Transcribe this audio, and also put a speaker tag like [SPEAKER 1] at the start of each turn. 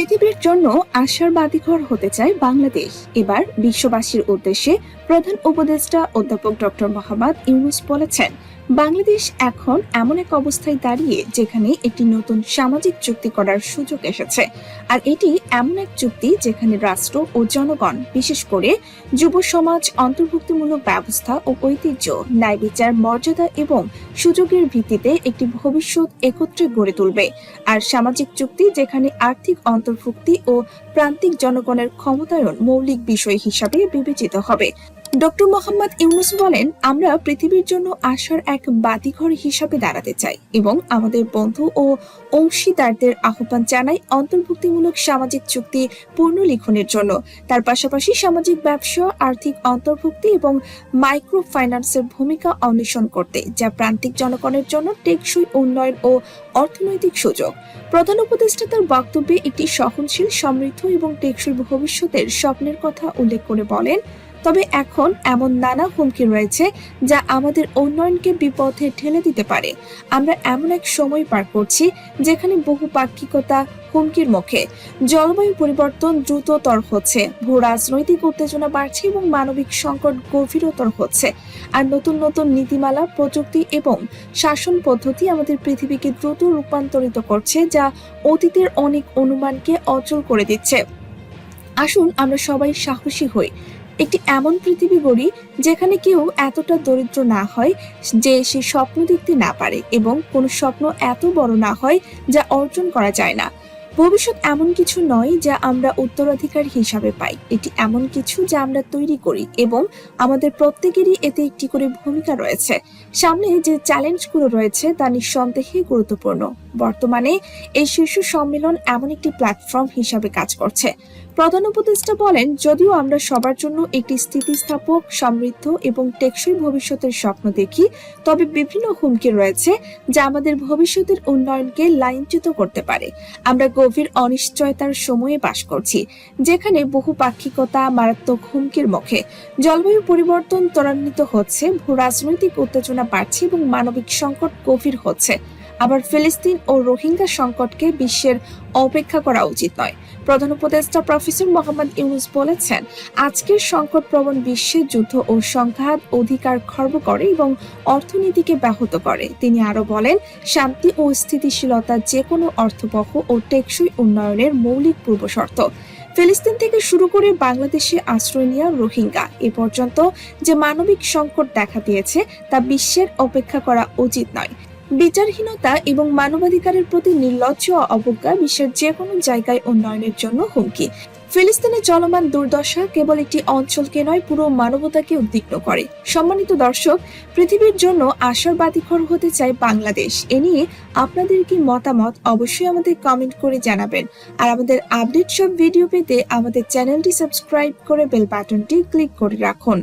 [SPEAKER 1] পৃথিবীর জন্য আশার বাতিঘর হতে চায় বাংলাদেশ। এবার বিশ্ববাসীর উদ্দেশ্যে প্রধান উপদেষ্টা অধ্যাপক ডক্টর মোহাম্মদ ইউনূস বলেছেন, বাংলাদেশ এখন এমন এক অবস্থায় দাঁড়িয়ে যেখানে একটি নতুন সামাজিক চুক্তি করার সুযোগ এসেছে। আর এটি এমন এক চুক্তি যেখানে রাষ্ট্র ও জনগণ, বিশেষ করে যুব সমাজ, অন্তর্ভুক্তিমূলক ব্যবস্থা ও ঐতিহ্য, ন্যায় বিচার, মর্যাদা এবং সুযোগের ভিত্তিতে একটি ভবিষ্যৎ একত্রে গড়ে তুলবে। আর সামাজিক চুক্তি যেখানে আর্থিক অন্তর্ভুক্তি ও প্রান্তিক জনগণের ক্ষমতায়ন মৌলিক বিষয় হিসাবে বিবেচিত হবে। ডক্টর মোহাম্মদ ইউনূস বলেন, আমরা পৃথিবীর জন্য আশার এক বাতিঘর হিসাবে দাঁড়াতে চাই এবং আমাদের বন্ধু ও অংশীদারদের আহ্বান জানাই অন্তর্ভুক্তিমূলক সামাজিক চুক্তি পুনর্লিখনের জন্য। তার পাশাপাশি সামাজিক ব্যবসা, আর্থিক অন্তর্ভুক্তি এবং মাইক্রো ফাইন্যান্সের ভূমিকা অন্বেষণ করতে, যা প্রান্তিক জনগণের জন্য টেকসই উন্নয়ন ও অর্থনৈতিক সুযোগ। প্রধান উপদেষ্টা তার বক্তব্যে একটি সহনশীল, সমৃদ্ধ এবং টেকসই ভবিষ্যতের স্বপ্নের কথা উল্লেখ করে বলেন, তবে এখন এমন নানা হুমকি রয়েছে যা আমাদের উন্নয়নকে বিপথে ঠেলে দিতে পারে। আমরা এমন এক সময় পার করছি যেখানে বহুপাক্ষিকতা হুমকির মুখে, জলবায়ু পরিবর্তন দ্রুততর হচ্ছে, ভূ রাজনৈতিক উত্তেজনা বাড়ছে এবং মানবিক সংকট গভীরতর হচ্ছে। আর নতুন নতুন নীতিমালা, প্রযুক্তি এবং শাসন পদ্ধতি আমাদের পৃথিবীকে দ্রুত রূপান্তরিত করছে, যা অতীতের অনেক অনুমানকে অচল করে দিচ্ছে। আসুন আমরা সবাই সাহসী হই, একটি এমন পৃথিবী গড়ি যেখানে কেউ এতটা দরিদ্র না হয় যে সে স্বপ্ন দেখতে না পারে এবং কোনো স্বপ্ন এত বড় না হয় যা অর্জন করা যায় না। ভবিষ্যৎ এমন কিছু নয় যা আমরা উত্তরাধিকার হিসাবে পাই, এটি এমন কিছু যা আমরা তৈরি করি এবং আমাদের প্রত্যেকেরই এতে একটি করে ভূমিকা রয়েছে। সামনে যে চ্যালেঞ্জগুলো রয়েছে তা নিঃসন্দেহে গুরুত্বপূর্ণ। বর্তমানে এই শীর্ষ সম্মেলন এমন একটি প্ল্যাটফর্ম হিসাবে কাজ করছে। প্রধান উপদেষ্টা বলেন, যদিও আমরা সবার জন্য একটি স্থিতিস্থাপক, সমৃদ্ধ এবং টেকসই ভবিষ্যতের স্বপ্ন দেখি, তবে বিভিন্ন হুমকি রয়েছে যা আমাদের ভবিষ্যতের উন্নয়নকে লাইনচ্যুত করতে পারে। আমরা গভীর অনিশ্চয়তার সময়ে বাস করছি, যেখানে বহুপাক্ষিকতা মারাত্মক হুমকির মুখে, জলবায়ু পরিবর্তন ত্বরান্বিত হচ্ছে, ভূ রাজনৈতিক উত্তেজনা বাড়ছে এবং মানবিক সংকট গভীর হচ্ছে। আবার ফিলিস্তিন ও রোহিঙ্গা সংকটকে বিশ্বের অপেক্ষা করা উচিত নয়। প্রধান উপদেষ্টা প্রফেসর মোহাম্মদ ইউনূস বলেছেন, আজকের সংকটপ্রবণ বিশ্বে যুদ্ধ ও সংঘাত অধিকার খর্ব করে এবং অর্থনীতিকে ব্যাহত করে। তিনি আরো বলেন, শান্তি ও স্থিতিশীলতা যে কোনো অর্থবহ ও টেকসই উন্নয়নের মৌলিক পূর্বশর্ত। ফিলিস্তিন থেকে শুরু করে বাংলাদেশে আশ্রয় নেওয়া রোহিঙ্গা এ পর্যন্ত যে মানবিক সংকট দেখা দিয়েছে তা বিশ্বের অপেক্ষা করা উচিত নয়। বিচারহীনতা এবং মানবাধিকারের প্রতি নির্লজ্জ অবজ্ঞা বিশ্বের যে কোনো জায়গায় উন্নয়নের জন্য হুমকি। ফিলিস্তিনের চলমান দুর্দশা কেবল একটি অঞ্চলকে নয়, পুরো মানবতাকে উদ্বিগ্ন করে। সম্মানিত দর্শক, পৃথিবীর জন্য আশার বাতিঘর হতে চায় বাংলাদেশ। এ নিয়ে আপনাদের কি মতামত অবশ্যই আমাদের কমেন্ট করে জানাবেন। আর আমাদের আপডেট সব ভিডিও পেতে আমাদের চ্যানেলটি সাবস্ক্রাইব করে বেল বাটনটি ক্লিক করে রাখুন।